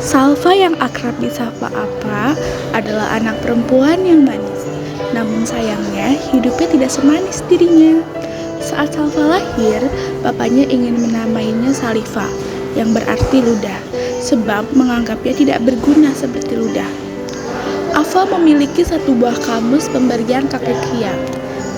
Salva yang akrab disapa Apra adalah anak perempuan yang manis. Namun sayangnya hidupnya tidak semanis dirinya. Saat Salva lahir, bapaknya ingin menamainya Saliva, yang berarti ludah, sebab menganggapnya tidak berguna seperti ludah. Ava memiliki satu buah kamus pemberian kakek Kia.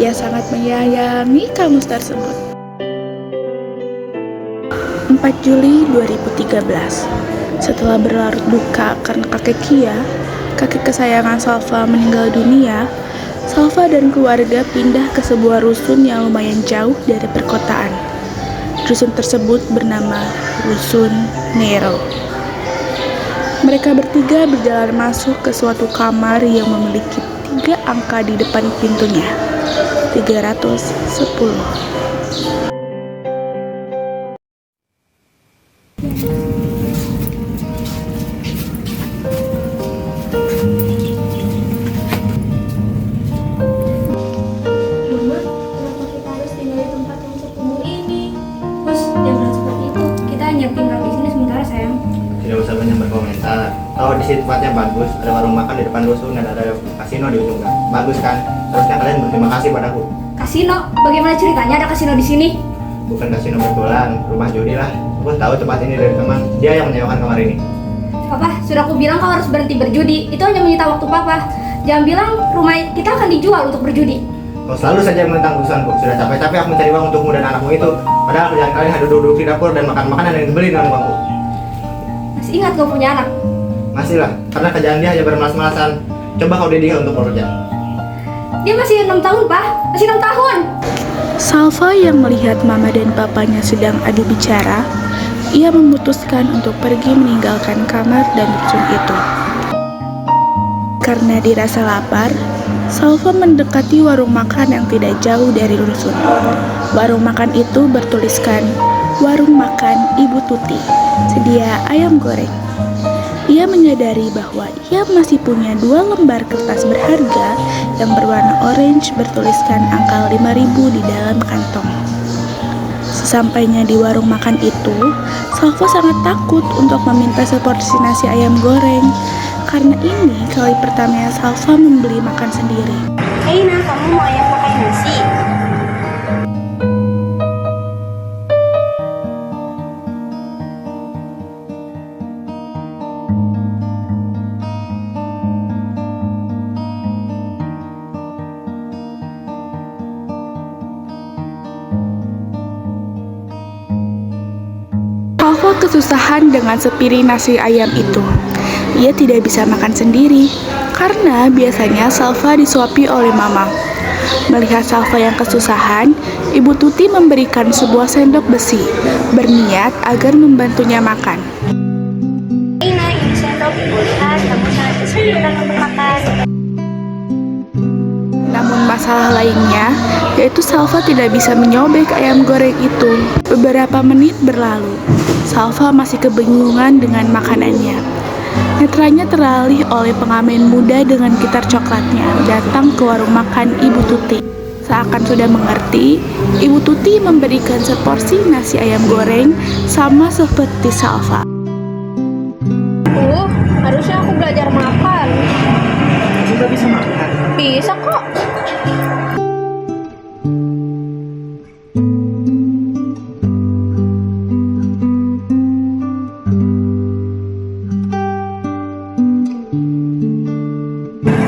Ia sangat menyayangi kamus tersebut. 4 Juli 2013. Setelah berlarut duka karena kakek Kia, kakek kesayangan Salva meninggal dunia, Salva dan keluarga pindah ke sebuah rusun yang lumayan jauh dari perkotaan. Rusun tersebut bernama Rusun Nero. Mereka bertiga berjalan masuk ke suatu kamar yang memiliki 3 angka di depan pintunya. 310. Tidak usah banyak berkomentar. Tahu di sini tempatnya bagus, ada warung makan di depan rusun dan ada kasino di ujung gang. Bagus kan? Harusnya kalian berterima kasih padaku. Kasino? Bagaimana ceritanya ada kasino di sini? Bukan kasino betulan, rumah judi lah. Aku tahu tempat ini dari teman. Dia yang menyewakan kamar ini. Papa, sudah aku bilang kau harus berhenti berjudi. Itu hanya menyita waktu Papa. Jangan bilang rumah kita akan dijual untuk berjudi. Kau selalu saja menentang urusanku. Sudah capek-capek aku mencari uang untukmu dan anakmu itu. Padahal kerjaan kalian hanya duduk-duduk di dapur dan makan makanan yang dibeli dengan uangku. Masih ingat kau punya anak? Masih lah, karena kerjaan dia hanya bermalas-malasan. Coba kau didik untuk bekerja. Dia masih 6 tahun, Pak. Masih 6 tahun. Salva yang melihat mama dan papanya sedang adu bicara, ia memutuskan untuk pergi meninggalkan kamar dan rusun itu. Karena dirasa lapar, Salva mendekati warung makan yang tidak jauh dari rusun. Warung makan itu bertuliskan, "Warung Makan Ibu Tuti, sedia ayam goreng." Ia menyadari bahwa ia masih punya 2 lembar kertas berharga yang berwarna orange bertuliskan angka 5.000 di dalam kantong. Sesampainya di warung makan itu, Salva sangat takut untuk meminta seporsi nasi ayam goreng, karena ini kali pertamanya Salva membeli makan sendiri. Hei, Nah, kamu mau ayam pakai nasi? Salva kesusahan dengan sepiring nasi ayam itu. Ia tidak bisa makan sendiri, karena biasanya Salva disuapi oleh mama. Melihat Salva yang kesusahan, Ibu Tuti memberikan sebuah sendok besi, berniat agar membantunya makan. Hei, Nah, ini sendok. Ibu lihat, kamu sangat kesulitan untuk makan. Namun masalah lainnya, yaitu Salva tidak bisa menyobek ayam goreng itu. Beberapa menit berlalu, Salva masih kebingungan dengan makanannya. Netranya teralih oleh pengamen muda dengan gitar coklatnya datang ke warung makan Ibu Tuti. Seakan sudah mengerti, Ibu Tuti memberikan seporsi nasi ayam goreng sama seperti Salva. Harusnya aku belajar makan. Juga bisa makan. Bisa kok.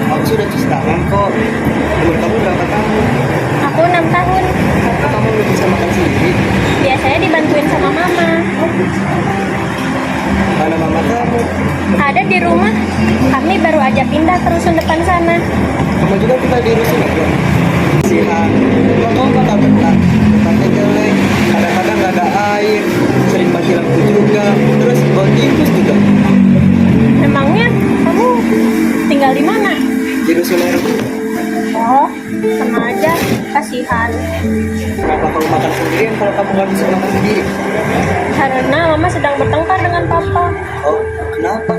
Kamu sudah cuci tangan kok. Umur kamu berapa tahun? Aku 6 tahun. Kenapa kamu belum bisa makan sendiri? Biasanya dibantuin sama mama. Mana mama kamu? Ada di rumah. Kami baru aja pindah ke rusun depan sana. Kamu juga tinggal di rusun aja? Sihan, kamu bakal betah. Tempatnya jelek, kadang-kadang nggak ada air, sering mati lampu juga, terus bau tikus juga. Memangnya kamu tinggal di mana? Di rusun Nero. Oh, sama aja. Kasihan. Kenapa kamu makan sendirian kalau kamu nggak bisa makan sendiri? Karena mama sedang bertengkar dengan papa. Oh, kenapa?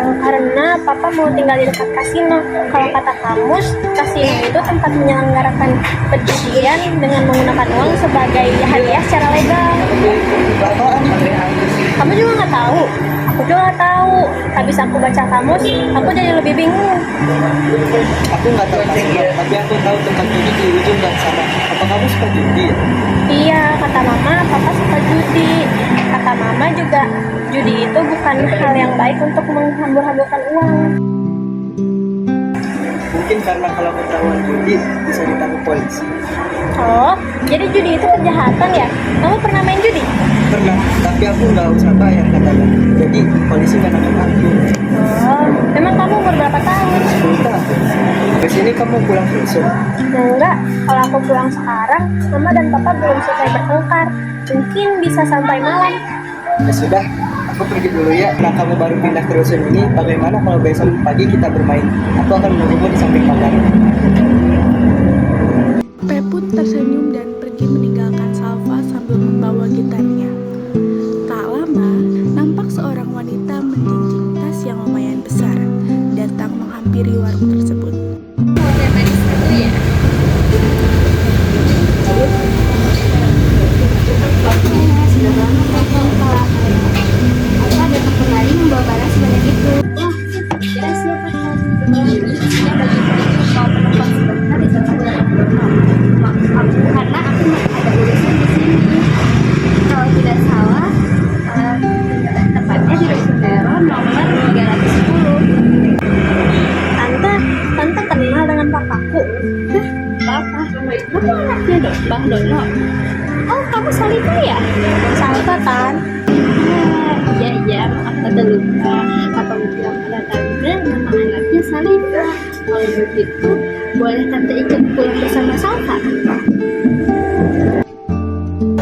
Karena papa mau tinggal di dekat kasino. Kalau kata kamus, kasino itu tempat menyelenggarakan perjudian dengan menggunakan uang sebagai hadiah secara legal. Apaan? Kamu juga nggak tahu? Aku juga nggak tahu. Habis aku baca kamus, aku jadi lebih bingung. Aku nggak tahu pastinya, tapi aku tahu tempat judi di ujung gang sana. Apa kamu suka judi ya? Iya, kata mama, papa suka judi. Kata mama juga, judi itu bukan hal yang baik untuk menghambur-hamburkan uang. Mungkin karena kalau ketahuan judi bisa ditangkap polisi. Oh, jadi judi itu kejahatan ya? Kamu pernah main judi? Pernah, tapi aku nggak usah bayar katanya. Jadi polisi nggak nangkap aku. Oh, memang kamu umur berapa tahun? 10 tahun. Ke sini kamu pulang besok. Enggak, kalau aku pulang sekarang, mama dan papa belum selesai bertengkar. Mungkin bisa sampai malam. Ya sudah, aku pergi dulu ya. Nah, kamu baru pindah ke rusun ini. Bagaimana kalau besok pagi kita bermain? Aku akan menunggumu di samping pagar. P pun tersenyum dan pergi meninggalkan Salva sambil membawa gitarnya. Tak lama, nampak seorang wanita menjinjing tas yang lumayan besar, datang menghampiri warung tersebut. Karena aku masih ada urusan di sini. Kalau tidak salah, tepatnya di Rusudero nomor 310. Tante kenal dengan papaku. Papa, kamu anaknya dong, Bang Dono. Oh, kamu Salita ya? Salva kan? Iya, maaf tante lupa. Papa bilang pada tante nama anaknya Salita. Kalau begitu, boleh tante ikut pulang bersama Salva?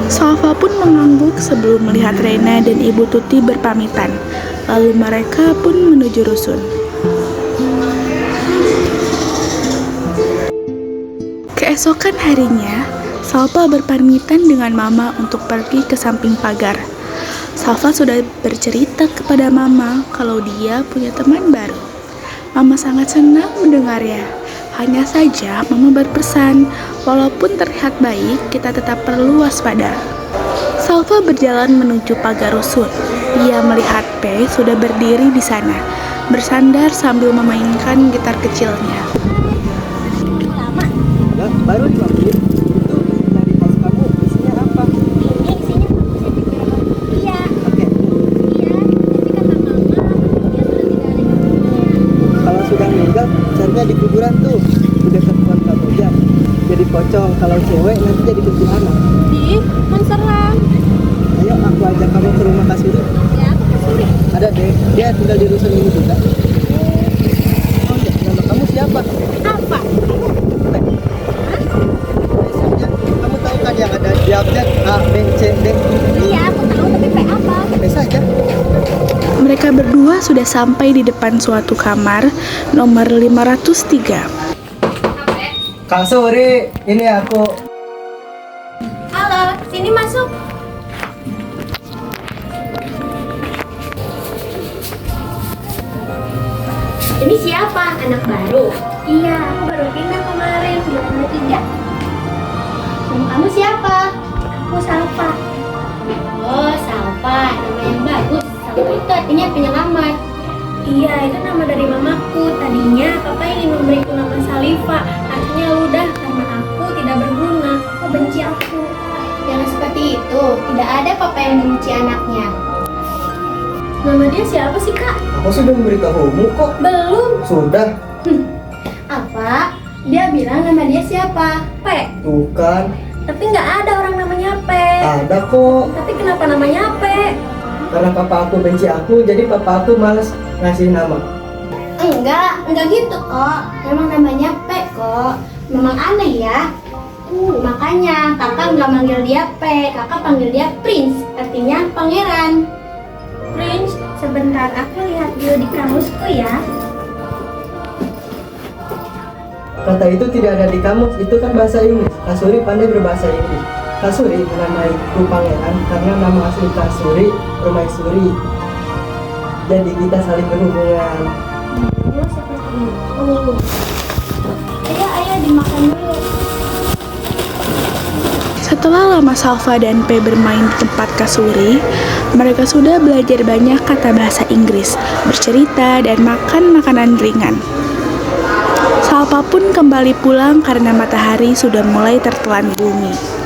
Salva pun mengangguk sebelum melihat Rena dan Ibu Tuti berpamitan. Lalu mereka pun menuju rusun. Keesokan harinya, Salva berpamitan dengan Mama untuk pergi ke samping pagar. Salva sudah bercerita kepada Mama kalau dia punya teman baru. Mama sangat senang mendengarnya. Hanya saja Mama berpesan, walaupun terlihat baik, kita tetap perlu waspada. Salva berjalan menuju pagar rusun. Ia melihat P sudah berdiri di sana, bersandar sambil memainkan gitar kecilnya. Ya, baru 5 menit. Itu dari tas kamu isinya apa? Ini isinya iya. Oke. Iya, tapi kata mama, dia sudah tidak ada di dunia. Kalau sudah meninggal, carinya di kuburan tuh. Di dekat pohon kamboja. Jadi pocong. Kalau cewek nanti jadi kuntilanak. Ih, kan serem. Ayo aku ajak kamu ke rumah Kasuri. Ya, aku kesuri. Ada deh, dia tinggal di rusun ini juga. Oh ya, nama kamu siapa? Apa? Biasanya kamu tahu kan yang ada di abjad A, B, C, D. Iya, aku tahu, tapi P apa? B saja. Mereka berdua sudah sampai di depan suatu kamar nomor 503. Kak Suri, ini aku. Halo, sini masuk. Ini siapa? Anak baru? Iya, aku baru pindah kemarin, bulan ketiga. Nama kamu siapa? Aku Salva. Oh, Salva, nama yang bagus. Salva itu artinya penyelamat. Iya, itu nama dari mamaku. Tadinya papa ingin memberiku nama Salifa. Artinya ludah karena aku tidak berguna. Aku benci aku. Jangan seperti itu. Tidak ada papa yang membenci anaknya. Nama dia siapa sih, Kak? Aku sudah memberitahumu kok. Belum. Sudah. Apa? Dia bilang nama dia siapa? P. Bukan. Tapi nggak ada orang namanya P. Ada kok. Tapi kenapa namanya P? Karena papa aku benci aku, jadi papa aku malas ngasih nama. Enggak gitu kok. Memang namanya P kok. Memang aneh ya. Makanya kakak nggak manggil dia P, kakak panggil dia Prince, artinya pangeran. Prince, sebentar aku lihat dulu di kamusku ya. Kata itu tidak ada di kamus, itu kan bahasa Inggris. Kasuri pandai berbahasa Inggris. Kasuri menamaiku pangeran karena nama asli Kasuri permaisuri. Jadi kita saling berhubungan. Oh, seperti itu. Ayo dimakan dulu. Setelah lama Salva dan P bermain di tempat Kasuri, mereka sudah belajar banyak kata bahasa Inggris, bercerita, dan makan makanan ringan. Salva pun kembali pulang karena matahari sudah mulai tertelan bumi.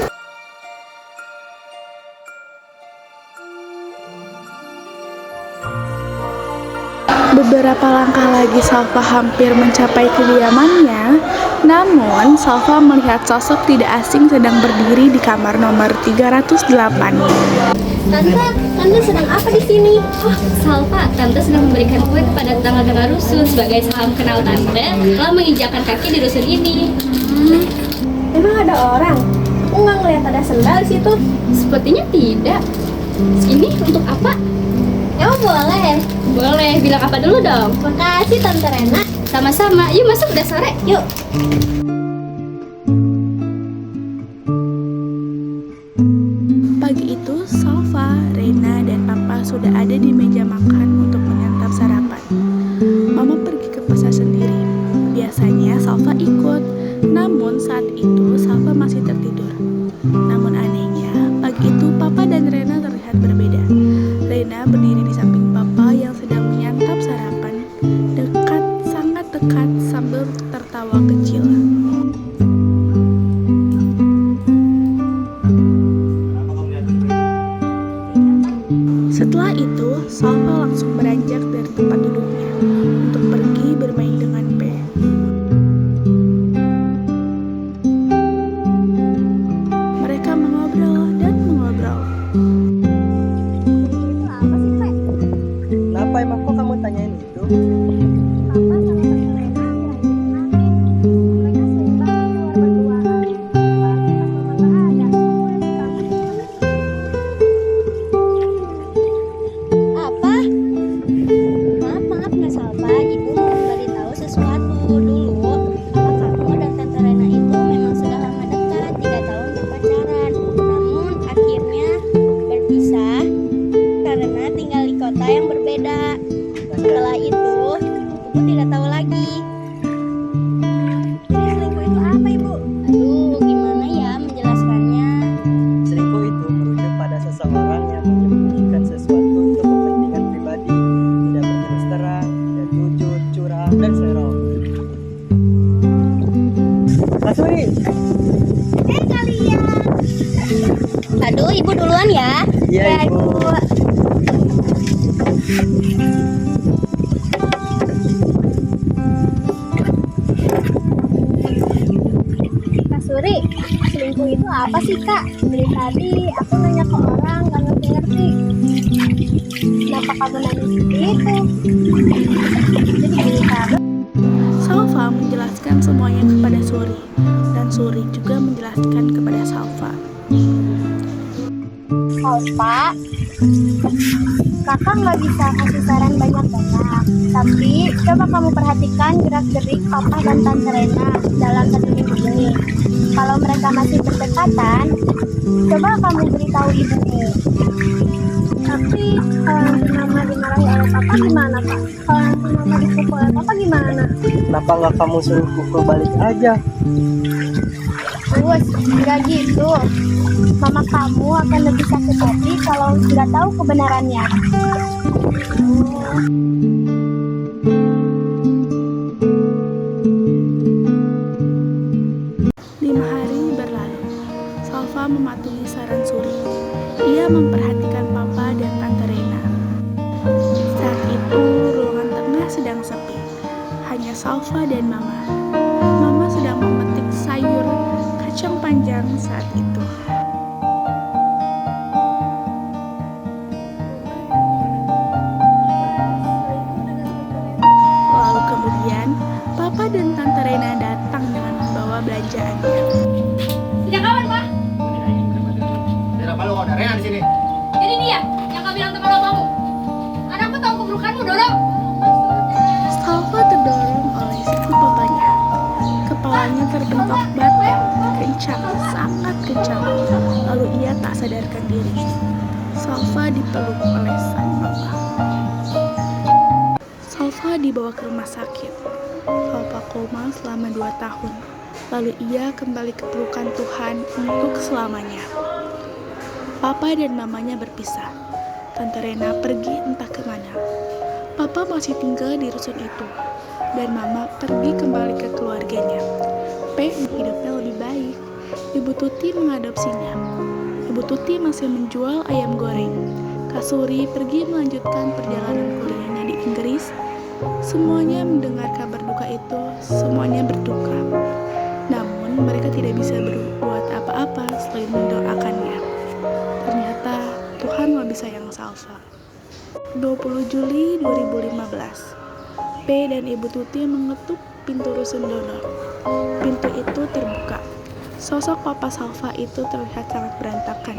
Beberapa langkah lagi Salva hampir mencapai kediamannya, namun Salva melihat sosok tidak asing sedang berdiri di kamar nomor 308. Tante sedang apa di sini? Oh, Salva, Tante sedang memberikan kue kepada tetangga-tetangga rusun sebagai salam kenal Tante telah menginjakkan kaki di rusun ini. Emang ada orang? Aku nggak ngeliat ada sendal di situ. Sepertinya tidak. Ini untuk apa? Emang boleh? Boleh, bilang apa dulu dong? Makasih Tante Rena. Sama-sama, yuk masuk, udah sore. Yuk. Pagi itu, Salva, Rena, dan Papa sudah ada di meja makan untuk menyantap sarapan. Mama pergi ke pasar sendiri. Biasanya Salva ikut, namun saat itu Salva masih tertidur. Namun anehnya, pagi itu Papa dan Rena terlihat berbeda. Rena berdiri di samping Papa yang sedang menyantap sarapan, dekat, sangat dekat sambil tertawa kecil. Setelah itu, Salva langsung beranjak dari tempat duduknya untuk pergi bermain dengan P. Mereka mengobrol dan mengobrol. Apa sih, Pak? Kenapa emang kok kamu tanyain itu? Papa sama Tante Rena mereka sering banget keluar berduaan. Apalagi pas mama nggak ada. Apa? Maaf Nggak Salva, Ibu mau memberitahu sesuatu dulu. Kalau kamu dan Tante Rena itu memang sudah lama dekat, 3 tahun berpacaran. Namun akhirnya berpisah karena tinggal di kota yang berbeda. Setelah itu, Ibu tidak tahu lagi. Jadi selingkuh itu apa, Ibu? Aduh, gimana ya menjelaskannya? Selingkuh itu merujuk pada seseorang yang menyembunyikan sesuatu untuk kepentingan pribadi, tidak berterus terang, tidak jujur, curang, dan serong. Kasuri, Kalian. Aduh, Ibu duluan ya. Iya, Ya, Ibu. Kak Suri, selingkuh itu apa sih, Kak? Dari tadi aku nanya ke orang gak ngerti-ngerti. Kenapa kamu nanya seperti itu? Jadi gini, Kak. Salva menjelaskan semuanya kepada Suri, dan Suri juga menjelaskan kepada Salva. Pak, kakak nggak bisa kasih saran banyak-banyak, tapi coba kamu perhatikan gerak-gerik papa dan tante Rena dalam 1 minggu ini. Kalau mereka masih berdekatan, coba kamu beritahu ibumu. Tapi kalau nanti mama dimarahi oleh papa gimana, Pak? Kalau nanti mama dipukul oleh papa gimana? kenapa nggak kamu suruh pukul balik aja? Terus, nggak gitu. Mama kamu akan lebih sakit hati kalau nggak tahu kebenarannya. 5 hari berlalu. Salva mematuhi saran Suri. Ia memperhatikan Papa dan Tante Rena. Saat itu, ruangan tengah sedang sepi. Hanya Salva dan Mama. Mama sedang memetik sayur kacang panjang saat itu. Lalu kemudian, Papa dan Tante Rena datang dengan membawa belanjaannya. Sejak kapan, Pak? Dari apa lu kok ada Rena di sini? Jadi dia yang kau bilang teman kamu. Anakku tahu keburukanmu, dorong. Salva terdorong oleh siku papanya. Kepalanya terbentuk batu, kencang, sangat kencang. Lalu ia tak sadarkan diri. Salva dipeluk oleh sang mama. Salva dibawa ke rumah sakit. Salva koma selama 2 tahun. Lalu ia kembali ke pelukan Tuhan untuk selamanya. Papa dan mamanya berpisah. Tante Rena pergi entah kemana. Papa masih tinggal di rusun itu, dan mama pergi kembali ke keluarganya. P hidupnya lebih baik. Ibu Tuti mengadopsinya. Ibu Tuti masih menjual ayam goreng. Kak Suri pergi melanjutkan perjalanan kuliahnya di Inggris. Semuanya mendengar kabar duka itu, semuanya berduka. Namun mereka tidak bisa berbuat apa-apa selain mendoakannya. Ternyata Tuhan lebih sayang Salsa. 20 Juli 2015, P dan Ibu Tuti mengetuk pintu rusun Dono. Pintu itu terbuka. Sosok Papa Salva itu terlihat sangat berantakan.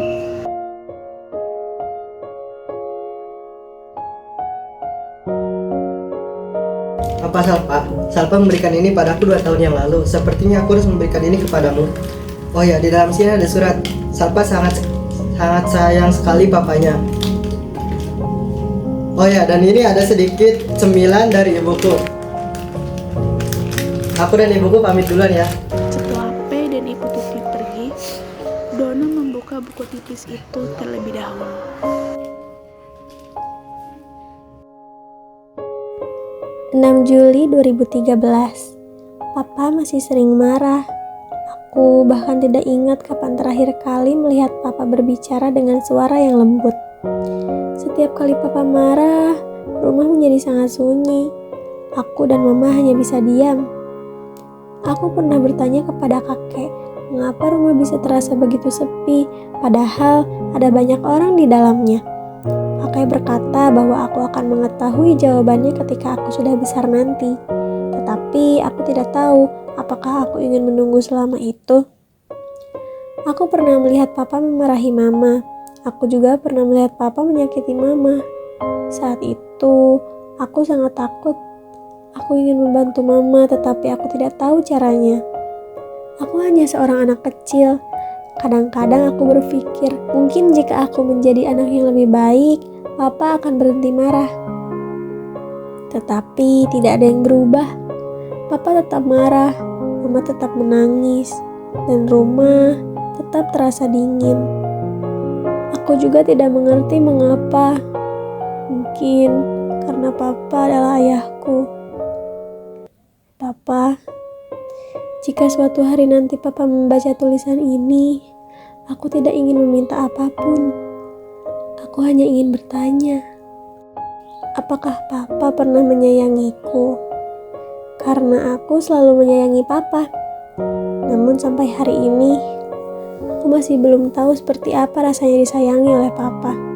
Apa Salva? Salva memberikan ini padaku 2 tahun yang lalu. Sepertinya aku harus memberikan ini kepadamu. Oh ya, di dalam sini ada surat. Salva sangat sayang sekali papanya. Oh ya, dan ini ada sedikit cemilan dari ibuku. Aku dan ibuku pamit duluan ya. Setelah P dan Ibu Tuti pergi, Dono membuka buku tipis itu terlebih dahulu. 6 Juli 2013. Papa masih sering marah. Aku bahkan tidak ingat kapan terakhir kali melihat Papa berbicara dengan suara yang lembut. Setiap kali Papa marah, rumah menjadi sangat sunyi. Aku dan Mama hanya bisa diam. Aku pernah bertanya kepada kakek, mengapa rumah bisa terasa begitu sepi, padahal ada banyak orang di dalamnya. Kakek berkata bahwa aku akan mengetahui jawabannya ketika aku sudah besar nanti. Tetapi aku tidak tahu apakah aku ingin menunggu selama itu. Aku pernah melihat Papa memarahi Mama. Aku juga pernah melihat Papa menyakiti Mama. Saat itu, aku sangat takut. Aku ingin membantu Mama, tetapi aku tidak tahu caranya. Aku hanya seorang anak kecil. Kadang-kadang aku berpikir, mungkin jika aku menjadi anak yang lebih baik, Papa akan berhenti marah. Tetapi tidak ada yang berubah. Papa tetap marah, Mama tetap menangis, dan rumah tetap terasa dingin. Aku juga tidak mengerti mengapa. Mungkin karena Papa adalah ayahku. Papa, jika suatu hari nanti Papa membaca tulisan ini, aku tidak ingin meminta apapun. Aku hanya ingin bertanya, apakah Papa pernah menyayangiku? Karena aku selalu menyayangi Papa. Namun sampai hari ini, aku masih belum tahu seperti apa rasanya disayangi oleh Papa.